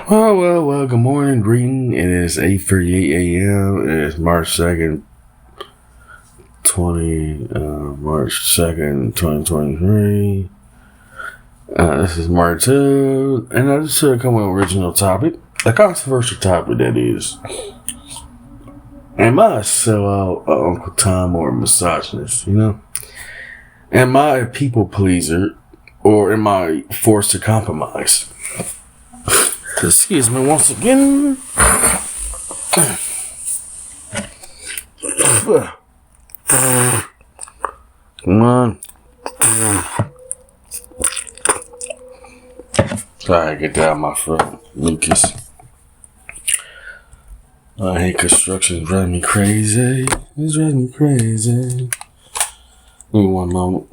Well, good morning, greeting. It is 8:38 a.m. It is March 2nd, 2023. This is March 2, and I just come with an original topic, a controversial topic that is, am I a sellout, Uncle Tom, or a misogynist, Am I a people pleaser, or am I forced to compromise? Excuse me once again. Come on. Sorry, get that out of my throat. Lucas. I hate construction. It's driving me crazy. It's driving me crazy. Give me one moment.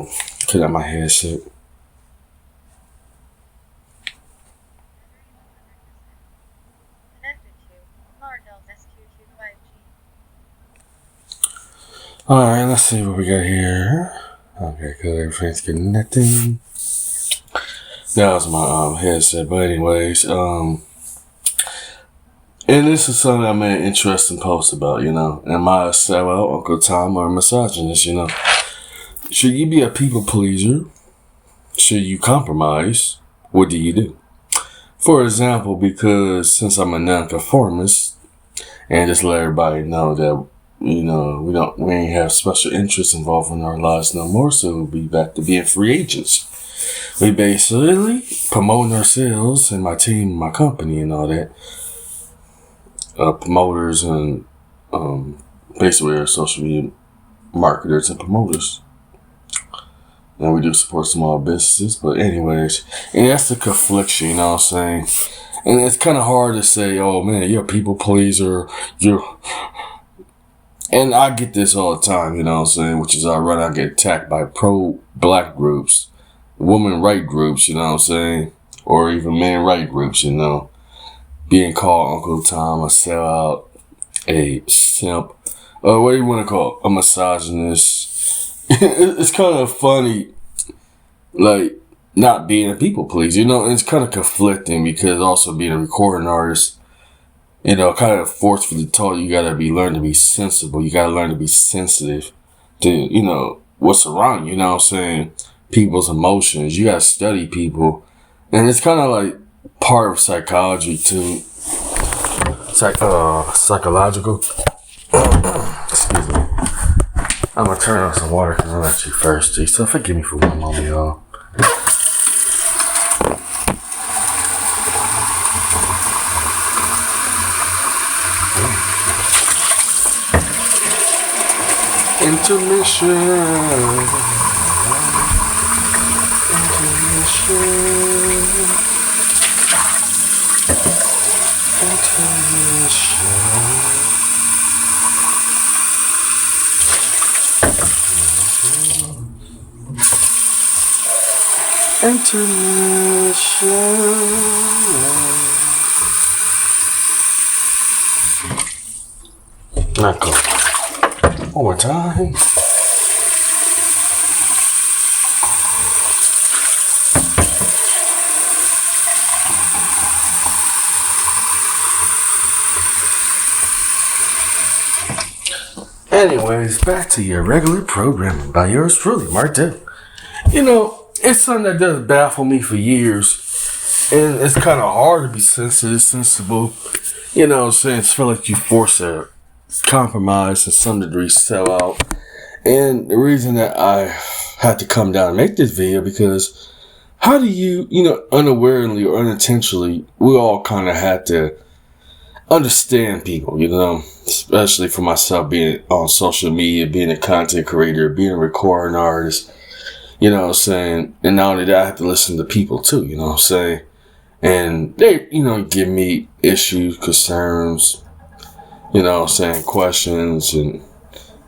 Cut out my headset. Alright, let's see what we got here. Okay, good. Everything's connecting. That was my headset, but anyways, and this is something I made an interesting post about, Am I a sellout, Uncle Tom, or a misogynist, Should you be a people pleaser? Should you compromise? What do you do? For example, because since I'm a nonconformist, and just let everybody know that we ain't have special interests involved in our lives no more, so we'll be back to being free agents. We basically promoting ourselves and my team, my company and all that. Promoters and basically our social media marketers and promoters. And we do support small businesses, but anyways, and that's the confliction, you know what I'm saying? And it's kind of hard to say, oh man, you're a people pleaser, and I get this all the time, you know what I'm saying? Which is I get attacked by pro-black groups, women right groups, you know what I'm saying? Or even men right groups, Being called Uncle Tom, a sellout, a sîmp, or what do you want to call it? A misogynist. It's kind of funny, like, not being a people pleaser, and it's kind of conflicting because also being a recording artist, kind of forcefully taught you gotta learn to be sensible. You gotta learn to be sensitive to, what's around you, you know what I'm saying? People's emotions. You gotta study people. And it's kind of like part of psychology too. Psychological. Excuse me. I'm gonna turn on some water because I'm actually thirsty. So forgive me for one moment, y'all. Intermission. Not cool. One more time. Anyways, back to your regular programming by yours truly, Mark Dill. It's something that does baffle me for years. And it's kind of hard to be sensible. You know what I'm saying? It's feel like you force a compromise to some degree, sell out. And the reason that I had to come down and make this video because how do you, unawarely or unintentionally, we all kind of had to understand people, especially for myself being on social media, being a content creator, being a recording artist, you know what I'm saying? And not only that, I have to listen to people too, you know what I'm saying? And they, give me issues, concerns, you know what I'm saying, questions and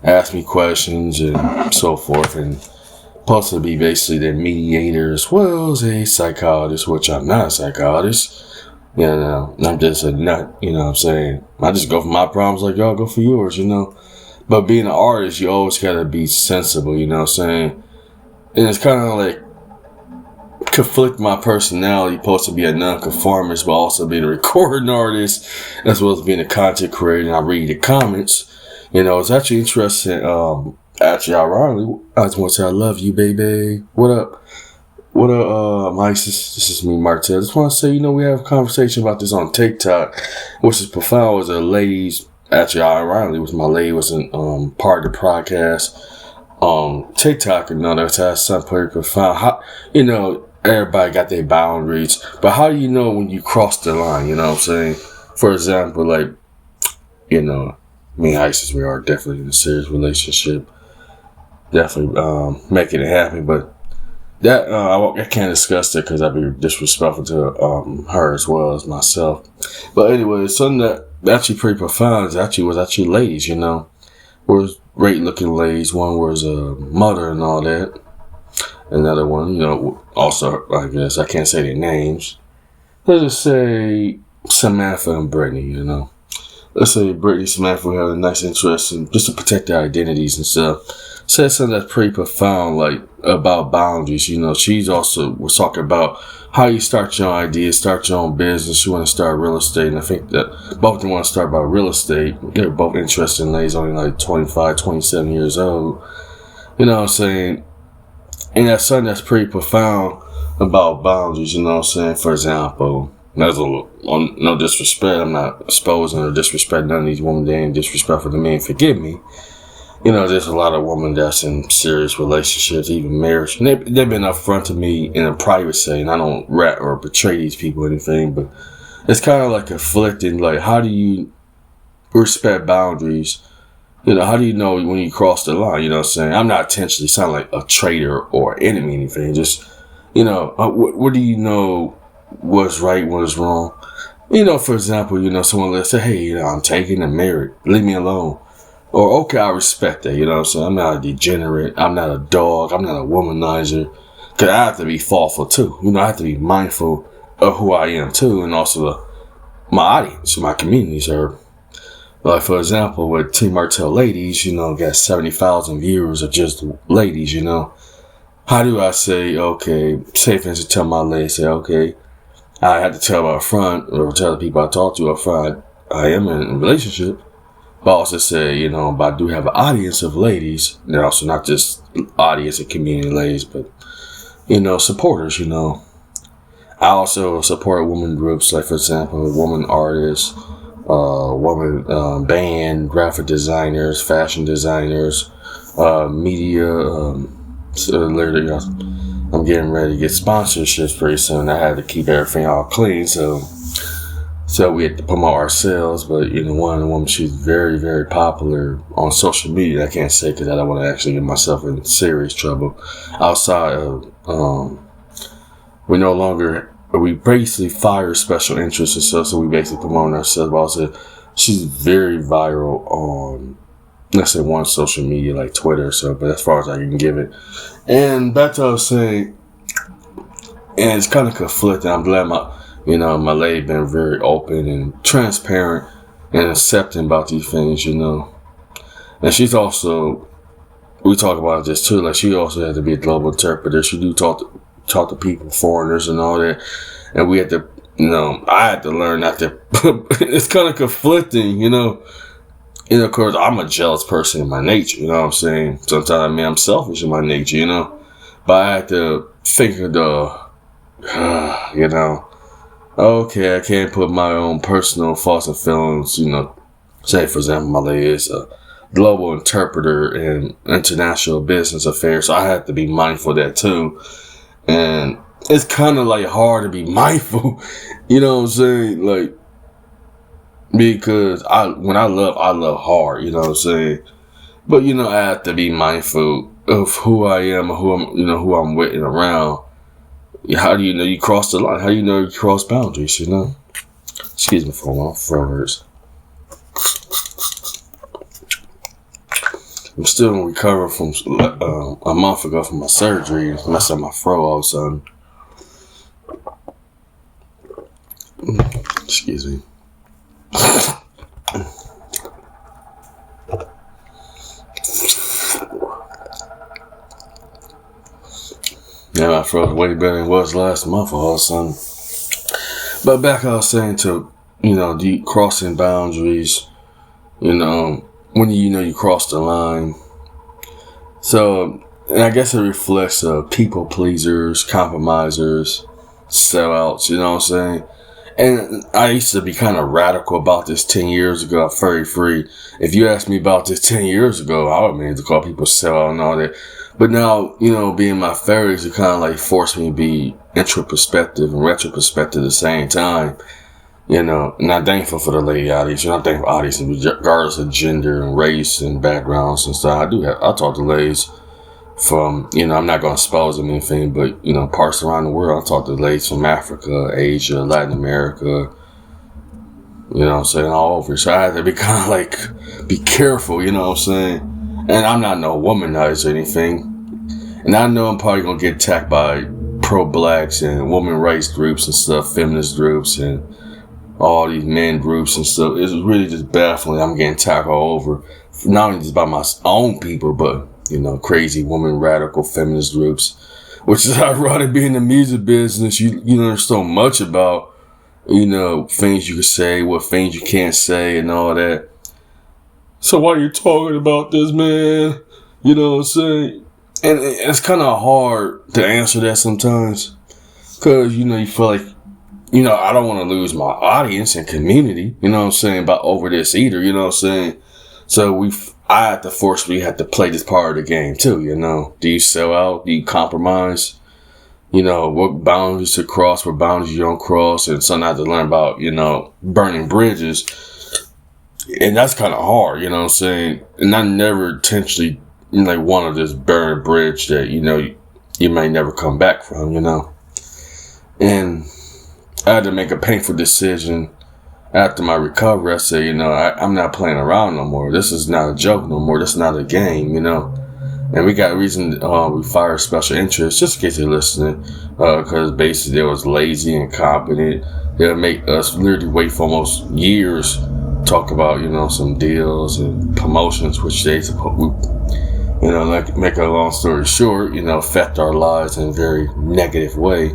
ask me questions and so forth. And supposed to be basically their mediator as well as a psychologist, which I'm not a psychologist. I'm just a nut, you know what I'm saying? I just go for my problems like y'all go for yours, But being an artist, you always gotta be sensible, you know what I'm saying? And it's kind of like conflict my personality, supposed to be a non-conformist, but also being a recording artist, as well as being a content creator. And I read the comments. It's actually interesting. Actually, ironically, I just want to say I love you, baby. What up? What up, Isis? This is me, Martel. I just want to say, we have a conversation about this on TikTok, which is profound. Was a lady's, actually, ironically, was my lady wasn't part of the podcast. TikTok and all that has something pretty profound. How, everybody got their boundaries, but how do you know when you cross the line? You know what I'm saying? For example, like, me and Isis, we are definitely in a serious relationship. Definitely making it happen, but that I can't discuss it because I'd be disrespectful to her as well as myself. But anyway, something that actually pretty profound was actually ladies. Was great looking ladies. One was a mother and all that. Another one, also I guess I can't say their names. Let's just say Samantha and Brittany. Let's say Brittany, Samantha have a nice interest in just to protect their identities and stuff. Said something that's pretty profound, like about boundaries. She's also was talking about how you start your own ideas, start your own business. You want to start real estate, and I think that both of them want to start about real estate. They're both interested in ladies, only like 25, 27 years old. You know what I'm saying? And that's something that's pretty profound about boundaries. You know what I'm saying? For example, there's no disrespect. I'm not exposing or disrespecting none of these women. They ain't disrespectful to me, and forgive me. There's a lot of women that's in serious relationships, even marriage. And they've been upfront to me in a private setting. I don't rat or betray these people or anything, but it's kind of like conflicting. Like, how do you respect boundaries? How do you know when you cross the line? You know what I'm saying? I'm not intentionally sounding like a traitor or enemy or anything. Just, what do you know what's right, what is wrong? For example, someone let's say, hey, I'm taking and married. Leave me alone. Or, okay, I respect that, you know what I'm saying? I'm not a degenerate. I'm not a dog. I'm not a womanizer. Because I have to be thoughtful, too. I have to be mindful of who I am, too. And also my audience, my communities are. Like, for example, with Team Martell Ladies, got 70,000 viewers of just ladies, How do I say, okay, say for instance, tell my lady, say, okay, I had to tell her up front, or tell the people I talk to up front, I am in a relationship. But also say, but I do have an audience of ladies, and also not just audience of community ladies, but, supporters, I also support women groups, like, for example, women artists, woman band, graphic designers, fashion designers, media. So literally, I'm getting ready to get sponsorships pretty soon. I had to keep everything all clean, so we had to promote ourselves. But one of the women, she's very, very popular on social media. I can't say because I don't want to actually get myself in serious trouble. Outside of, we basically fire special interests and stuff, so we basically promote ourselves. But also, she's very viral on, let's say, one social media like Twitter or so, but as far as I can give it. And back to what I was saying, and it's kind of conflicting. I'm glad my lady been very open and transparent and accepting about these things, And she's also, we talk about this too, like she also had to be a global interpreter. She do talk to people, foreigners and all that. And we had to, I had to learn not to, it's kind of conflicting, of course, I'm a jealous person in my nature, you know what I'm saying? Sometimes, I'm selfish in my nature, But I had to think of okay, I can't put my own personal thoughts and feelings, say, for example, my lady is a global interpreter in international business affairs, so I have to be mindful of that too. And it's kind of like hard to be mindful, you know what I'm saying? Like, because when I love hard, you know what I'm saying? But, I have to be mindful of who I am and who I'm with and around. How do you know you cross the line? How do you know you cross boundaries, Excuse me for a moment, words. I'm still recovering from a month ago from my surgery. It messed up my throat all of a sudden. Excuse me. Yeah, my feels way better than it was last month all of a sudden. But back I was saying to, the crossing boundaries, when you cross the line. So, and I guess it reflects people pleasers, compromisers, sellouts, you know what I'm saying? And I used to be kind of radical about this 10 years ago. I'm very free. If you asked me about this 10 years ago, I would mean to call people sellout and all that. But now, being in my 30s, it kind of like forced me to be introspective and retrospective at the same time. And I'm thankful for the lady audience. I'm thankful for audience, regardless of gender and race and backgrounds and stuff. I talk to ladies from, I'm not going to expose them anything, but, parts around the world. I talk to ladies from Africa, Asia, Latin America, all over. So I had to be kind of like, be careful, And I'm not no womanizer or anything. And I know I'm probably going to get attacked by pro-blacks and women rights groups and stuff, feminist groups and all these men groups and stuff. It's really just baffling. I'm getting attacked all over. Not only just by my own people, but, crazy woman radical feminist groups. Which is ironic being in the music business. You there's so much about, things you can say, what things you can't say and all that. So why are you talking about this, man? You know what I'm saying? And it's kind of hard to answer that sometimes. Because, you feel like, I don't want to lose my audience and community, you know what I'm saying, about over this either, you know what I'm saying? So I have to forcefully have to play this part of the game too, Do you sell out? Do you compromise? What boundaries to cross, what boundaries you don't cross, and something I have to learn about, burning bridges. And that's kind of hard, you know what I'm saying? And I never intentionally, want to just burn a bridge that, you may never come back from, And I had to make a painful decision after my recovery. I said, I'm not playing around no more. This is not a joke no more. This is not a game, And we got a reason we fired special interests, just in case you're listening, because basically they was lazy, incompetent. They'll make us literally wait for almost years, talk about, some deals and promotions, which they make a long story short, affect our lives in a very negative way.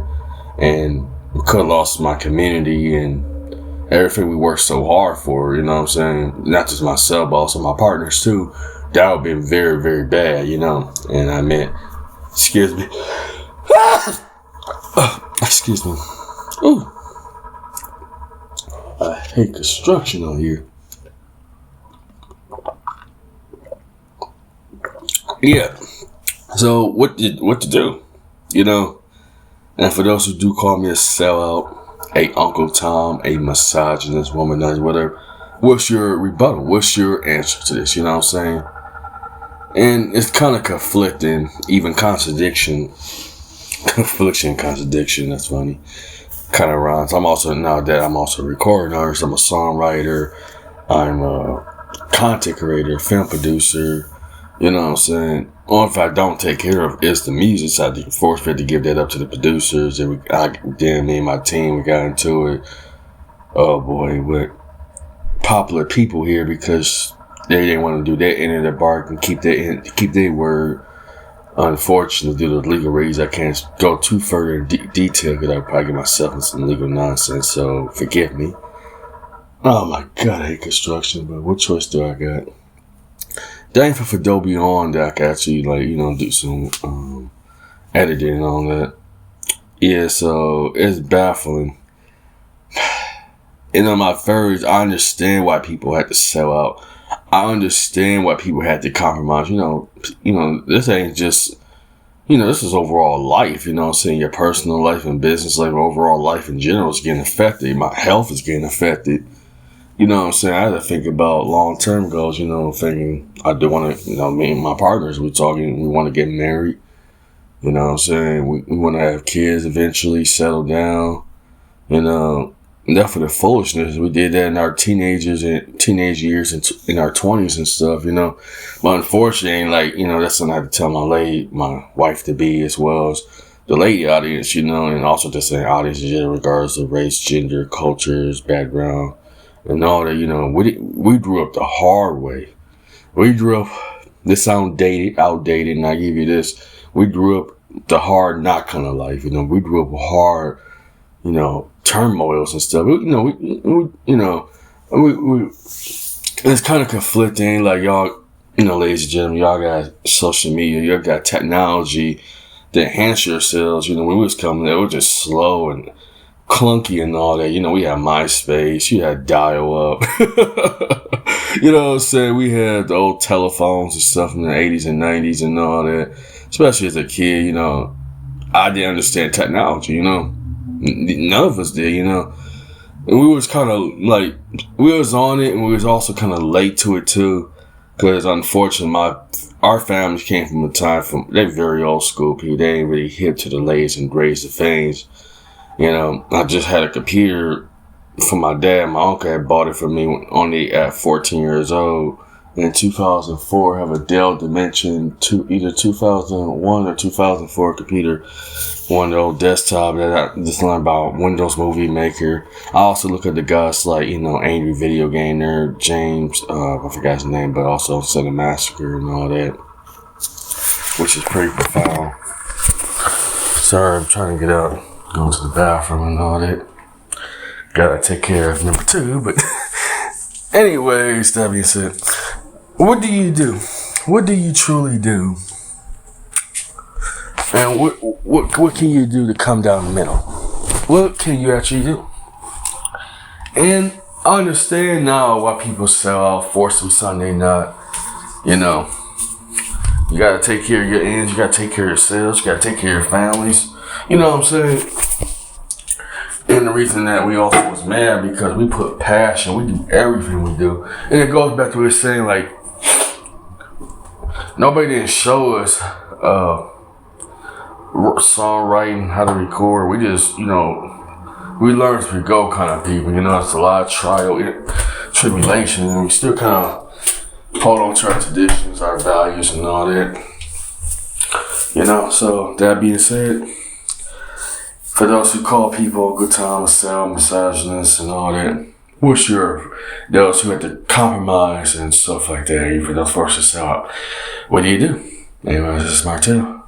And we could have lost my community and everything we worked so hard for, you know what I'm saying? Not just myself, but also my partners too. That would have been very, very bad, And I meant, excuse me. Excuse me. Ooh. I hate construction on here. Yeah. So what to do? And for those who do call me a sellout, a Uncle Tom, a misogynist, womanizer, whatever, what's your rebuttal? What's your answer to this? You know what I'm saying? And it's kind of conflicting, even contradiction. Contradiction, that's funny. Kind of rhymes. I'm also a recording artist. I'm a songwriter. I'm a content creator, film producer. You know what I'm saying? Or if I don't take care of it's the music, so I force fit to give that up to the producers. And me and my team, we got into it. Oh boy, with popular people here because they didn't want to do their end of the bargain, keep their word. Unfortunately, due to the legal reasons, I can't go too further in detail because I'll probably get myself in some legal nonsense. So forgive me. Oh my God, I hate construction, but what choice do I got? Thankful for Adobe On that I can actually do some editing and all that. Yeah, so it's baffling. My 30s, I understand why people had to sell out. I understand why people had to compromise. This ain't just, this is overall life. You know what I'm saying? Your personal life and business life, overall life in general is getting affected. My health is getting affected. You know what I'm saying? I had to think about long-term goals, thinking I do want to, me and my partners, we want to get married. You know what I'm saying? We want to have kids eventually, settle down. Enough of the foolishness. We did that in our teenage years and in our 20s and stuff, But unfortunately, that's something I have to tell my wife to be, as well as the lady audience, and also just an audience in regardless of race, gender, cultures, background. And all that, we grew up the hard way. We grew up, this sounds outdated, and I give you this. We grew up the hard knock kind of life. You know, we grew up with hard, you know, turmoils and stuff. We it's kind of conflicting. Like y'all, you know, ladies and gentlemen, y'all got social media, y'all got technology to enhance yourselves. You know, when we was coming, it was just slow and clunky and all that. You know, we had MySpace, you had dial-up. You know what I'm saying? We had the old telephones and stuff in the 80s and 90s and all that. Especially as a kid, you know, I didn't understand technology, you know. None of us did, you know. And we was kind of like, we was on it and we was also kind of late to it too. Because unfortunately, our families came from a time they're very old school people. They ain't really hip to the latest and greatest of things. You know, I just had a computer from my dad. My uncle had bought it for me only at 14 years old. In 2004, I have a Dell Dimension, either 2001 or 2004 computer. One of the old desktop that I just learned about Windows Movie Maker. I also look at the guys like, you know, Angry Video Game Nerd, James, I forgot his name, but also Cinema Massacre and all that, which is pretty profound. Sorry, I'm trying to get out, going to the bathroom and all that. Gotta take care of number 2, but anyways, that being said, what do you do? What do you truly do? And what can you do to come down the middle? What can you actually do? And I understand now why people sell out, force them Sunday night. You know, you gotta take care of your ends, you gotta take care of yourselves, you gotta take care of your families. You know what I'm saying? And the reason that we also was mad because we put passion, we do everything we do. And it goes back to what we're saying, like, nobody didn't show us songwriting, how to record. We just, you know, we learn as we go kind of people. You know, it's a lot of trial, tribulation, and we still kind of hold on to our traditions, our values, and all that. You know, so that being said, for those who call people good time, misogynists, and all that, those who had to compromise and stuff like that, for those forces out, what do you do? Anyways, this is Martel.